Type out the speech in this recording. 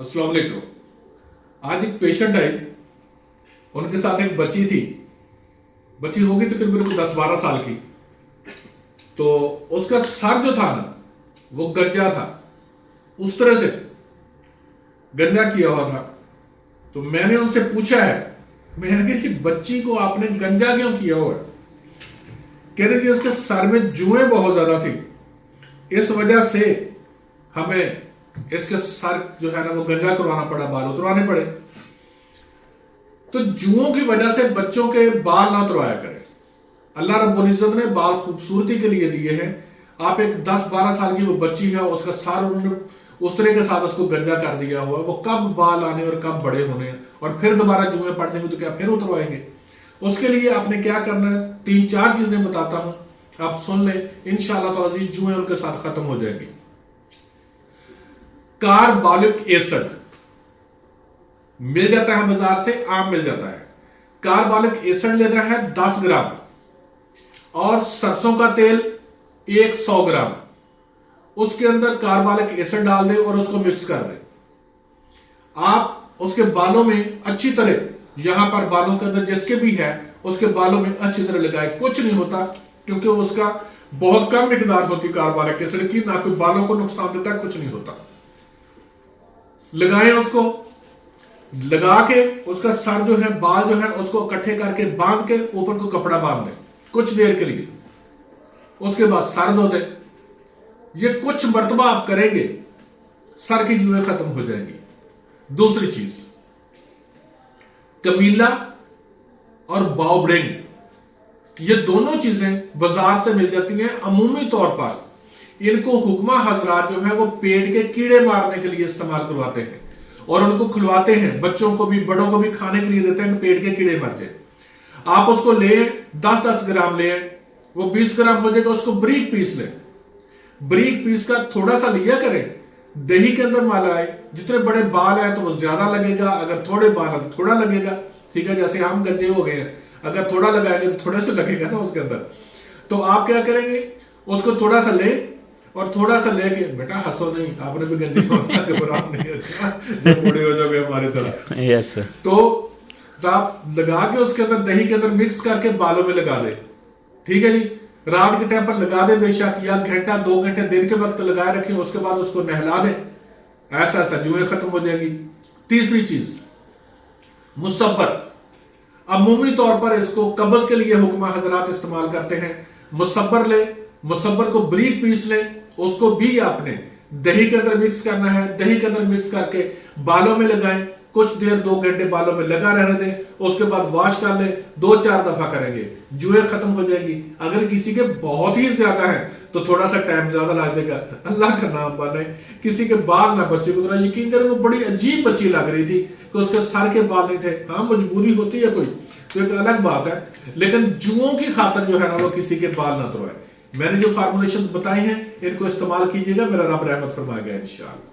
अस्सलाम वालेकुम। आज एक पेशेंट आई, उनके साथ एक बच्ची थी। बच्ची होगी तकरीबन 10-12 साल की। तो उसका सर जो था ना, वो गंजा था, उस तरह से गंजा किया हुआ था। तो मैंने उनसे पूछा है, मैंने कि बच्ची को आपने गंजा क्यों किया हुआ है? कह रही थी उसके सर में जुएं बहुत ज्यादा थी, इस वजह से हमें इसके सर जो है ना वो गंजा करवाना पड़ा, बाल उतरवाने पड़े। तो जुओं की वजह से बच्चों के बाल ना उतरवाया करें। अल्लाह रब्बुल इज्जत ने बाल खूबसूरती के लिए दिए हैं। आप एक 10-12 साल की वो बच्ची है, उसका सर उन्होंने उस तरह के साथ उसको गंजा कर दिया हुआ, वो कब बाल आने और कब बड़े होने और फिर दोबारा जुएं पड़ जाएंगे तो क्या फिर उतरवाएंगे? उसके लिए आपने क्या करना है, 3-4 चीजें बताता हूं, आप सुन लें। इंशाअल्लाह ताला जुएं उनके साथ खत्म हो जाएंगी। कार्बोलिक एसिड मिल जाता है बाजार से, आम मिल जाता है। कार्बोलिक एसिड लेना है 10 ग्राम और सरसों का तेल 100 ग्राम। उसके अंदर कार्बोलिक एसिड डाल दें और उसको मिक्स कर दें। आप उसके बालों में अच्छी तरह, यहां पर बालों के अंदर जिसके भी है उसके बालों में अच्छी तरह लगाए। कुछ नहीं होता क्योंकि उसका बहुत कम मिकदार होती कार्बोलिक एसिड की, ना कोई बालों को नुकसान देता, कुछ नहीं होता। लगाएं उसको, लगा के उसका सर जो है, बाल जो है उसको इकट्ठे करके बांध के ऊपर को कपड़ा बांध दें कुछ देर के लिए। उसके बाद सर धो दें। ये कुछ मर्तबा आप करेंगे, सर की जुएं खत्म हो जाएंगी। दूसरी चीज, कमीला और बाउब्रेंग, ये दोनों चीजें बाजार से मिल जाती हैं। अमूमी तौर पर इनको हुक्मा हजरात जो है वो पेट के कीड़े मारने के लिए इस्तेमाल करवाते हैं और उनको खुलवाते हैं, बच्चों को भी बड़ों को भी खाने के लिए देते हैं कि पेट के कीड़े मर जाए। आप उसको ले 10-10 ग्राम ले, वो 20 ग्राम हो जाएगा, उसको बारीक पीस लें। बारीक पीस का थोड़ा सा लिया करें, दही के अंदर मिलाएं। जितने बड़े बाल है तो वो ज्यादा लगेगा, अगर थोड़े बाल है तो थोड़ा लगेगा। ठीक है, जैसे हम गंजे हो गए हैं, अगर थोड़ा लगाएंगे तो थोड़े से लगेगा ना उसके अंदर। तो आप क्या करेंगे, उसको थोड़ा सा ले और थोड़ा सा लेके, बेटा हंसो नहीं, आपने भी गंजे होना घबराओ नहीं, अच्छा जब बूढ़े हो जाओगे हमारी तरह। यस। तो आप लगा के उसके अंदर दही के अंदर मिक्स करके बालों में लगा दे। ठीक है जी, रात के टाइम पर लगा दे बेशक, या घंटा 2 घंटे दिन के वक्त लगाए रखें। उसके बाद उसको नहला दें, ऐसा ऐसा जुएं खत्म हो जाएंगी। तीसरी चीज, मुसब्बर। अमूमी तौर पर इसको कब्ज के लिए हुक्मा हजरात इस्तेमाल करते हैं। मुसब्बर ले, मुसब्बर को बारीक पीस ले, उसको भी आपने दही के अंदर मिक्स करना है। दही के अंदर मिक्स करके बालों में लगाएं, कुछ देर 2 घंटे बालों में लगा रहने दें। उसके बाद वॉश कर ले, 2-4 दफा करेंगे, जुएं खत्म हो जाएंगी। अगर किसी के बहुत ही ज्यादा है तो थोड़ा सा टाइम ज्यादा लग जाएगा। अल्लाह का नाम माने, किसी के बाल ना बच्चे को, यकीन करें वो बड़ी अजीब बच्ची लग रही थी कि उसके सर के बाल नहीं थे। हाँ, मजबूरी होती है कोई तो एक अलग बात है, लेकिन जुओं की खातर जो है ना वो किसी के बाल ना उतरवाए। मैंने जो फार्मुलेशंस बताए हैं इनको इस्तेमाल कीजिएगा, मेरा रब रहमत फरमाएगा इंशाअल्लाह।